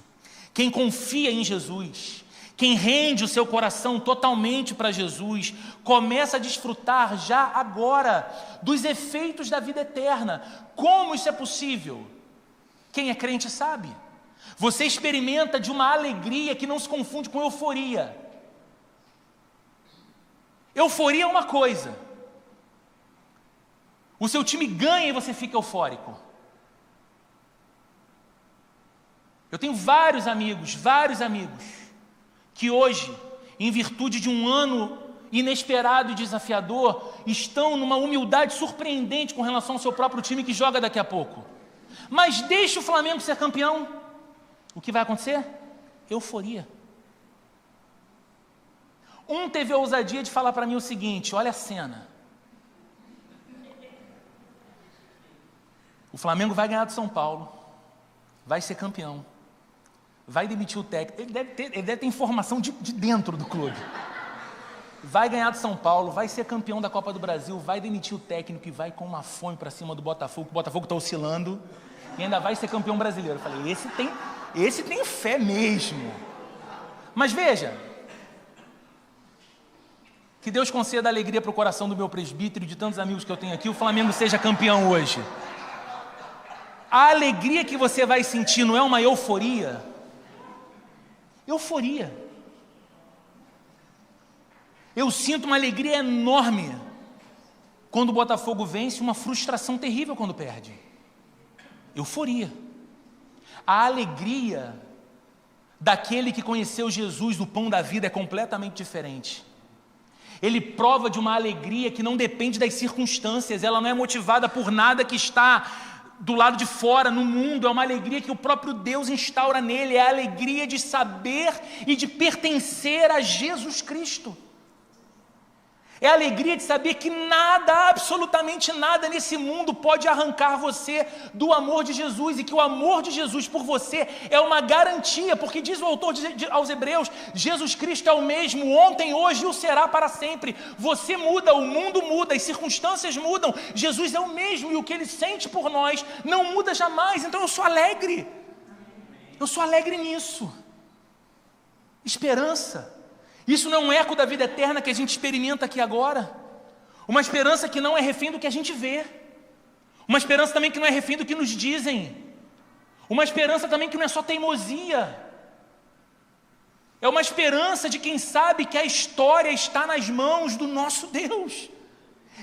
Quem confia em Jesus, quem rende o seu coração totalmente para Jesus, começa a desfrutar já agora dos efeitos da vida eterna. Como isso é possível? Quem é crente sabe. Você experimenta de uma alegria que não se confunde com euforia. Euforia é uma coisa. O seu time ganha e você fica eufórico. Eu tenho vários amigos, que hoje, em virtude de um ano inesperado e desafiador, estão numa humildade surpreendente com relação ao seu próprio time que joga daqui a pouco. Mas deixa o Flamengo ser campeão. O que vai acontecer? Euforia. Um teve a ousadia de falar para mim o seguinte: olha a cena. O Flamengo vai ganhar do São Paulo, vai ser campeão, vai demitir o técnico, ele deve ter informação de dentro do clube. Vai ganhar do São Paulo, vai ser campeão da Copa do Brasil, vai demitir o técnico e vai com uma fome para cima do Botafogo, que o Botafogo está oscilando, e ainda vai ser campeão brasileiro. Eu falei, esse tem fé mesmo. Mas veja, que Deus conceda alegria para o coração do meu presbítero e de tantos amigos que eu tenho aqui, o Flamengo seja campeão hoje. A alegria que você vai sentir não é uma euforia? Euforia. Eu sinto uma alegria enorme quando o Botafogo vence, uma frustração terrível quando perde. Euforia. A alegria daquele que conheceu Jesus, o pão da vida, é completamente diferente. Ele prova de uma alegria que não depende das circunstâncias, ela não é motivada por nada que está do lado de fora, no mundo, é uma alegria que o próprio Deus instaura nele, é a alegria de saber e de pertencer a Jesus Cristo. É a alegria de saber que nada, absolutamente nada nesse mundo pode arrancar você do amor de Jesus, e que o amor de Jesus por você é uma garantia, porque diz o autor aos Hebreus, Jesus Cristo é o mesmo ontem, hoje e o será para sempre. Você muda, o mundo muda, as circunstâncias mudam, Jesus é o mesmo, e o que Ele sente por nós não muda jamais. Então eu sou alegre nisso. Esperança. Isso não é um eco da vida eterna que a gente experimenta aqui agora. Uma esperança que não é refém do que a gente vê. Uma esperança também que não é refém do que nos dizem. Uma esperança também que não é só teimosia. É uma esperança de quem sabe que a história está nas mãos do nosso Deus.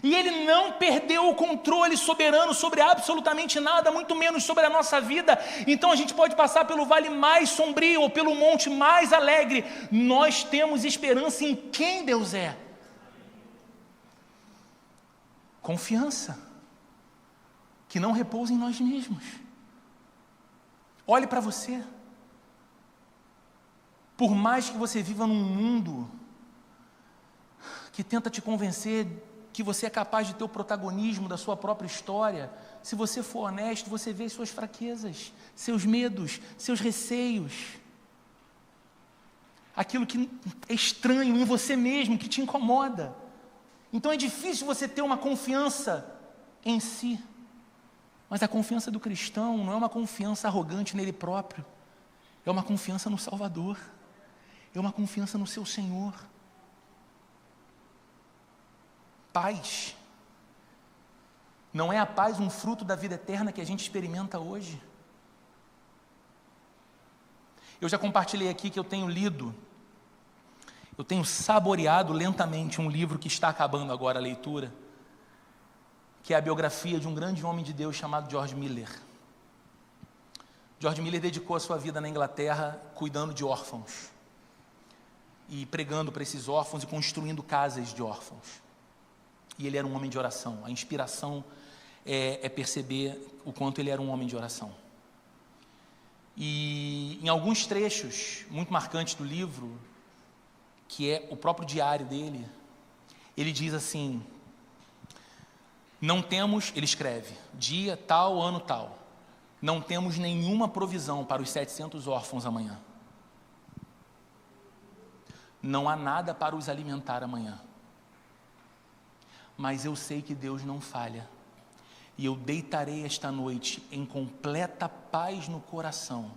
E Ele não perdeu o controle soberano sobre absolutamente nada, muito menos sobre a nossa vida. Então a gente pode passar pelo vale mais sombrio ou pelo monte mais alegre. Nós temos esperança em quem Deus é. Confiança que não repousa em nós mesmos. Olhe para você. Por mais que você viva num mundo que tenta te convencer que você é capaz de ter o protagonismo da sua própria história, se você for honesto, você vê as suas fraquezas, seus medos, seus receios, aquilo que é estranho em você mesmo, que te incomoda. Então é difícil você ter uma confiança em si, mas a confiança do cristão não é uma confiança arrogante nele próprio, é uma confiança no Salvador, é uma confiança no seu Senhor. Paz. Não é a paz um fruto da vida eterna que a gente experimenta hoje? Eu já compartilhei aqui que eu tenho saboreado lentamente um livro que está acabando agora a leitura, que é a biografia de um grande homem de Deus chamado George Miller. George Miller dedicou a sua vida na Inglaterra cuidando de órfãos, e pregando para esses órfãos e construindo casas de órfãos. E ele era um homem de oração. A inspiração é perceber o quanto ele era um homem de oração. E em alguns trechos muito marcantes do livro, que é o próprio diário dele, ele diz assim: ele escreve, dia tal, ano tal, não temos nenhuma provisão para os 700 órfãos amanhã. Não há nada para os alimentar amanhã. Mas eu sei que Deus não falha, e eu deitarei esta noite em completa paz no coração,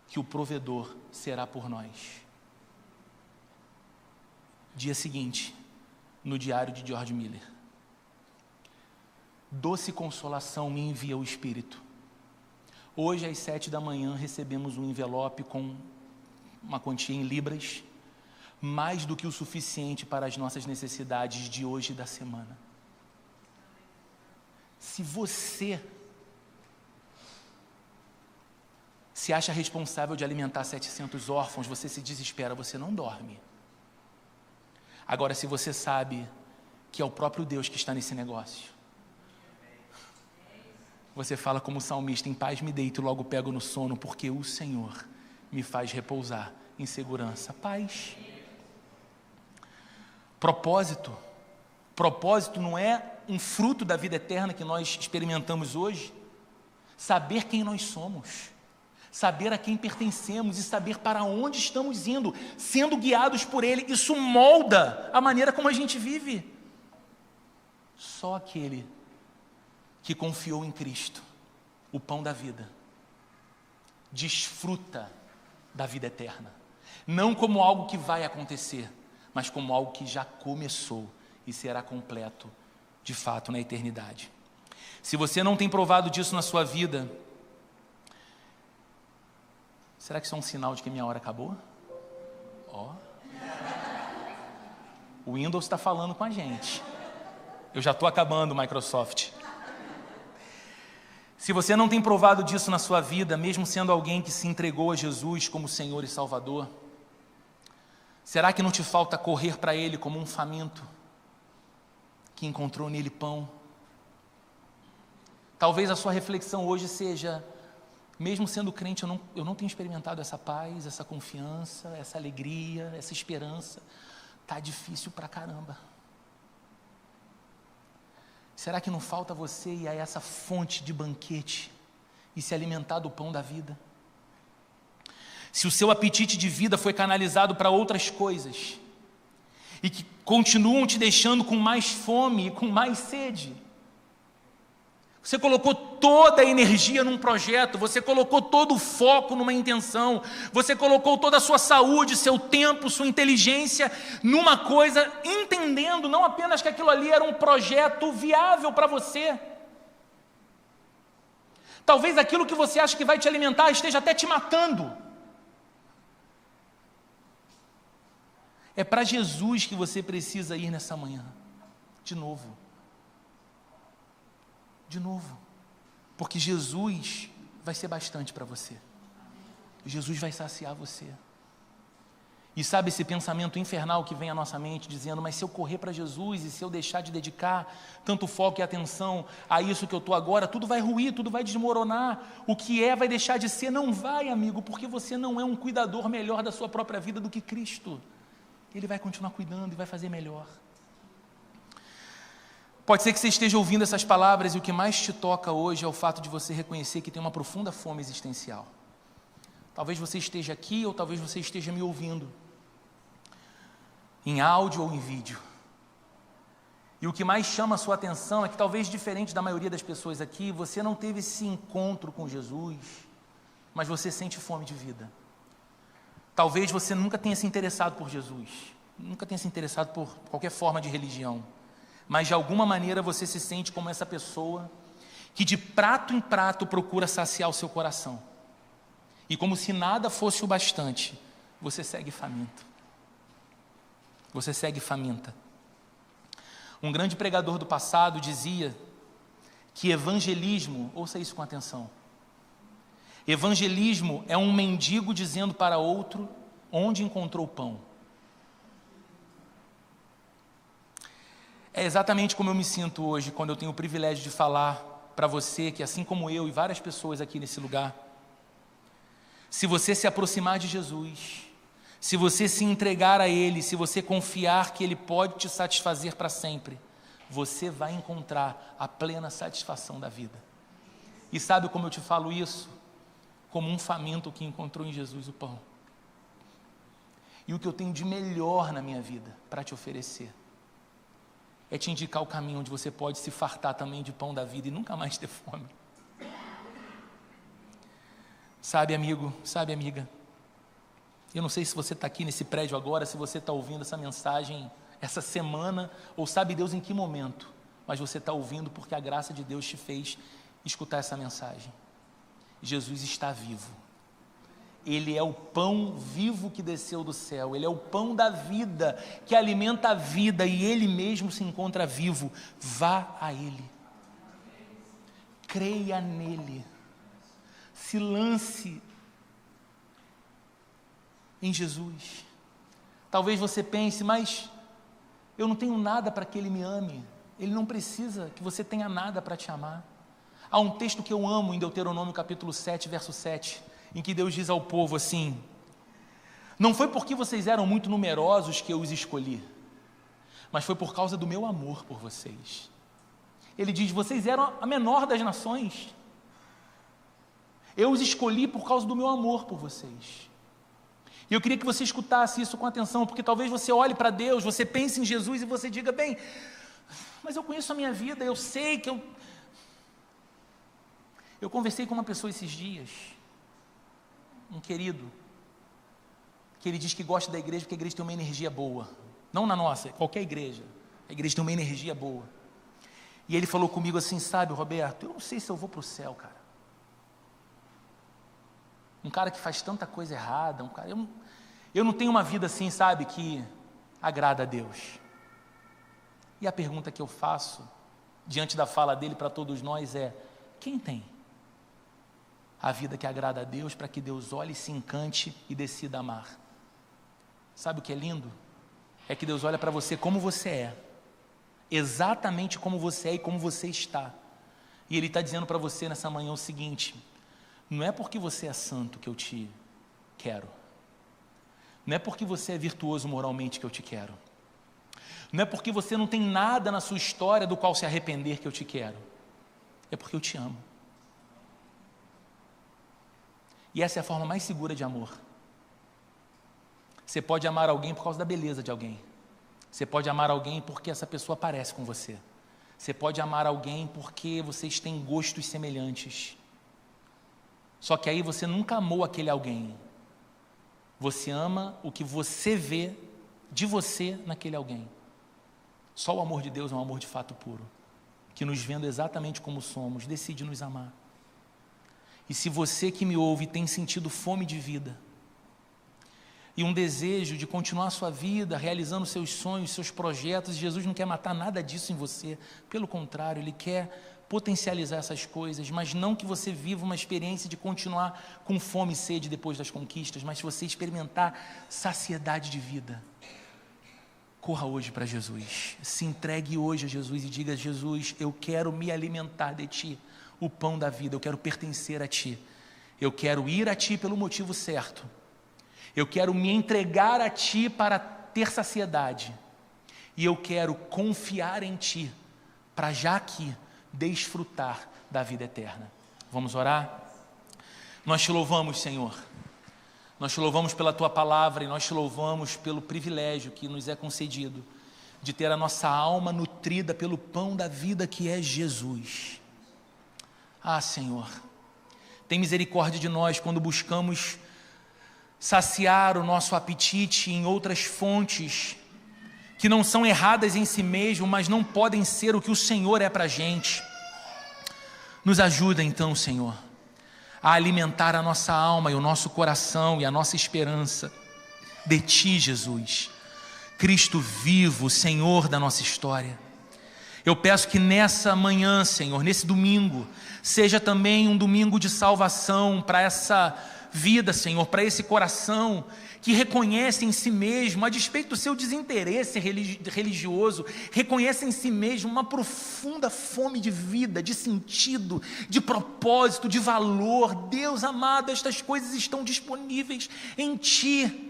que o provedor será por nós. Dia seguinte, no diário de George Miller: doce consolação me envia o Espírito. Hoje às 7 da manhã recebemos um envelope com uma quantia em libras, mais do que o suficiente para as nossas necessidades de hoje e da semana. Se você se acha responsável de alimentar 700 órfãos, você se desespera, você não dorme. Agora, se você sabe que é o próprio Deus que está nesse negócio, você fala como o salmista: em paz me deito e logo pego no sono, porque o Senhor me faz repousar em segurança. Paz. Propósito não é um fruto da vida eterna que nós experimentamos hoje? Saber quem nós somos, saber a quem pertencemos e saber para onde estamos indo, sendo guiados por Ele, isso molda a maneira como a gente vive. Só aquele que confiou em Cristo, o pão da vida, desfruta da vida eterna, não como algo que vai acontecer, mas como algo que já começou e será completo, de fato, na eternidade. Se você não tem provado disso na sua vida, será que isso é um sinal de que minha hora acabou? O Windows está falando com a gente. Eu já estou acabando, Microsoft. Se você não tem provado disso na sua vida, mesmo sendo alguém que se entregou a Jesus como Senhor e Salvador, será que não te falta correr para Ele como um faminto que encontrou nele pão? Talvez a sua reflexão hoje seja: mesmo sendo crente, eu não tenho experimentado essa paz, essa confiança, essa alegria, essa esperança. Está difícil pra caramba. Será que não falta você ir a essa fonte de banquete e se alimentar do pão da vida? Se o seu apetite de vida foi canalizado para outras coisas e que continuam te deixando com mais fome e com mais sede, você colocou toda a energia num projeto, você colocou todo o foco numa intenção, você colocou toda a sua saúde, seu tempo, sua inteligência numa coisa, entendendo não apenas que aquilo ali era um projeto viável para você. Talvez aquilo que você acha que vai te alimentar esteja até te matando. É para Jesus que você precisa ir nessa manhã, de novo. De novo, porque Jesus vai ser bastante para você. Jesus vai saciar você. E sabe esse pensamento infernal que vem à nossa mente dizendo: mas se eu correr para Jesus e se eu deixar de dedicar tanto foco e atenção a isso que eu estou agora, tudo vai ruir, tudo vai desmoronar, o que vai deixar de ser? Não vai, amigo, porque você não é um cuidador melhor da sua própria vida do que Cristo. Ele vai continuar cuidando e vai fazer melhor. Pode ser que você esteja ouvindo essas palavras e o que mais te toca hoje é o fato de você reconhecer que tem uma profunda fome existencial. Talvez você esteja aqui ou talvez você esteja me ouvindo, em áudio ou em vídeo. E o que mais chama a sua atenção é que, talvez diferente da maioria das pessoas aqui, você não teve esse encontro com Jesus, mas você sente fome de vida. Talvez você nunca tenha se interessado por Jesus, nunca tenha se interessado por qualquer forma de religião, mas de alguma maneira você se sente como essa pessoa que de prato em prato procura saciar o seu coração. E como se nada fosse o bastante, você segue faminto. Você segue faminta. Um grande pregador do passado dizia que evangelismo, ouça isso com atenção, evangelismo é um mendigo dizendo para outro onde encontrou pão. É exatamente como eu me sinto hoje, quando eu tenho o privilégio de falar para você que, assim como eu e várias pessoas aqui nesse lugar, se você se aproximar de Jesus, se você se entregar a Ele, se você confiar que Ele pode te satisfazer para sempre, você vai encontrar a plena satisfação da vida. E sabe como eu te falo isso? Como um faminto que encontrou em Jesus o pão. E o que eu tenho de melhor na minha vida para te oferecer é te indicar o caminho onde você pode se fartar também de pão da vida e nunca mais ter fome. Sabe, amigo, sabe, amiga, eu não sei se você está aqui nesse prédio agora, se você está ouvindo essa mensagem essa semana, ou sabe Deus em que momento, mas você está ouvindo porque a graça de Deus te fez escutar essa mensagem. Jesus está vivo. Ele é o pão vivo que desceu do céu, Ele é o pão da vida, que alimenta a vida, e Ele mesmo se encontra vivo. Vá a Ele, creia nele, se lance em Jesus. Talvez você pense: mas eu não tenho nada para que Ele me ame. Ele não precisa que você tenha nada para te amar. Há um texto que eu amo em Deuteronômio capítulo 7, verso 7, em que Deus diz ao povo assim: não foi porque vocês eram muito numerosos que eu os escolhi, mas foi por causa do meu amor por vocês. Ele diz: vocês eram a menor das nações, eu os escolhi por causa do meu amor por vocês. E eu queria que você escutasse isso com atenção, porque talvez você olhe para Deus, você pense em Jesus e você diga: bem, mas eu conheço a minha vida, eu sei que eu conversei com uma pessoa esses dias, um querido, que ele diz que gosta da igreja porque a igreja tem uma energia boa. Não na nossa, qualquer igreja. A igreja tem uma energia boa. E ele falou comigo assim: sabe, Roberto, eu não sei se eu vou para o céu, cara. Um cara que faz tanta coisa errada, eu não tenho uma vida assim, sabe, que agrada a Deus. E a pergunta que eu faço, diante da fala dele para todos nós é: quem tem? a vida que agrada a Deus, para que Deus olhe, se encante e decida amar. Sabe o que é lindo? É que Deus olha para você como você é, exatamente como você é e como você está. E Ele está dizendo para você nessa manhã o seguinte: não é porque você é santo que eu te quero, não é porque você é virtuoso moralmente que eu te quero, não é porque você não tem nada na sua história do qual se arrepender que eu te quero, é porque eu te amo. E essa é a forma mais segura de amor. Você pode amar alguém por causa da beleza de alguém, você pode amar alguém porque essa pessoa parece com você, você pode amar alguém porque vocês têm gostos semelhantes. Só que aí você nunca amou aquele alguém, você ama o que você vê de você naquele alguém. Só o amor de Deus é um amor de fato puro, que nos vendo exatamente como somos, decide nos amar. E se você que me ouve tem sentido fome de vida, e um desejo de continuar a sua vida, realizando seus sonhos, seus projetos, Jesus não quer matar nada disso em você, pelo contrário, Ele quer potencializar essas coisas, mas não que você viva uma experiência de continuar com fome e sede depois das conquistas, mas se você experimentar saciedade de vida. Corra hoje para Jesus, se entregue hoje a Jesus e diga: Jesus, eu quero me alimentar de Ti, o pão da vida, eu quero pertencer a Ti, eu quero ir a Ti pelo motivo certo, eu quero me entregar a Ti para ter saciedade, e eu quero confiar em Ti, para já aqui desfrutar da vida eterna. Vamos orar? Nós Te louvamos, Senhor, nós Te louvamos pela Tua palavra e nós Te louvamos pelo privilégio que nos é concedido de ter a nossa alma nutrida pelo pão da vida que é Jesus. Ah, Senhor, tem misericórdia de nós quando buscamos saciar o nosso apetite em outras fontes que não são erradas em si mesmo, mas não podem ser o que o Senhor é para a gente. Nos ajuda então, Senhor, a alimentar a nossa alma e o nosso coração e a nossa esperança de Ti, Jesus, Cristo vivo, Senhor da nossa história. Eu peço que nessa manhã, Senhor, nesse domingo, seja também um domingo de salvação para essa vida, Senhor, para esse coração que reconhece em si mesmo, a despeito do seu desinteresse religioso, reconhece em si mesmo uma profunda fome de vida, de sentido, de propósito, de valor. Deus amado, estas coisas estão disponíveis em Ti.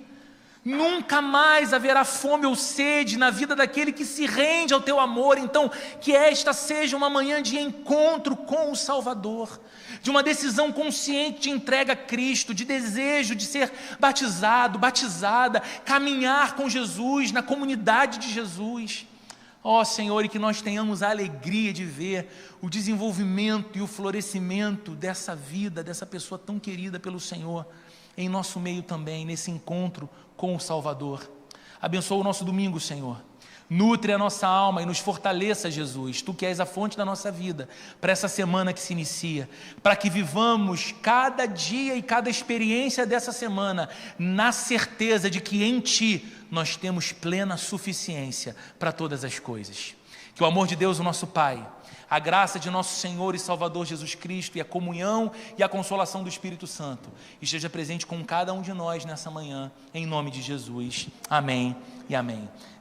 Nunca mais haverá fome ou sede na vida daquele que se rende ao Teu amor. Então, que esta seja uma manhã de encontro com o Salvador, de uma decisão consciente de entrega a Cristo, de desejo de ser batizado, batizada, caminhar com Jesus, na comunidade de Jesus. Ó Senhor, e que nós tenhamos a alegria de ver o desenvolvimento e o florescimento dessa vida, dessa pessoa tão querida pelo Senhor, em nosso meio também, nesse encontro com o Salvador. Abençoa o nosso domingo, Senhor. Nutre a nossa alma e nos fortaleça, Jesus, Tu que és a fonte da nossa vida, para essa semana que se inicia, para que vivamos cada dia e cada experiência dessa semana, na certeza de que em Ti nós temos plena suficiência para todas as coisas. Que o amor de Deus, o nosso Pai, a graça de nosso Senhor e Salvador Jesus Cristo e a comunhão e a consolação do Espírito Santo esteja presente com cada um de nós nessa manhã, em nome de Jesus. Amém e amém.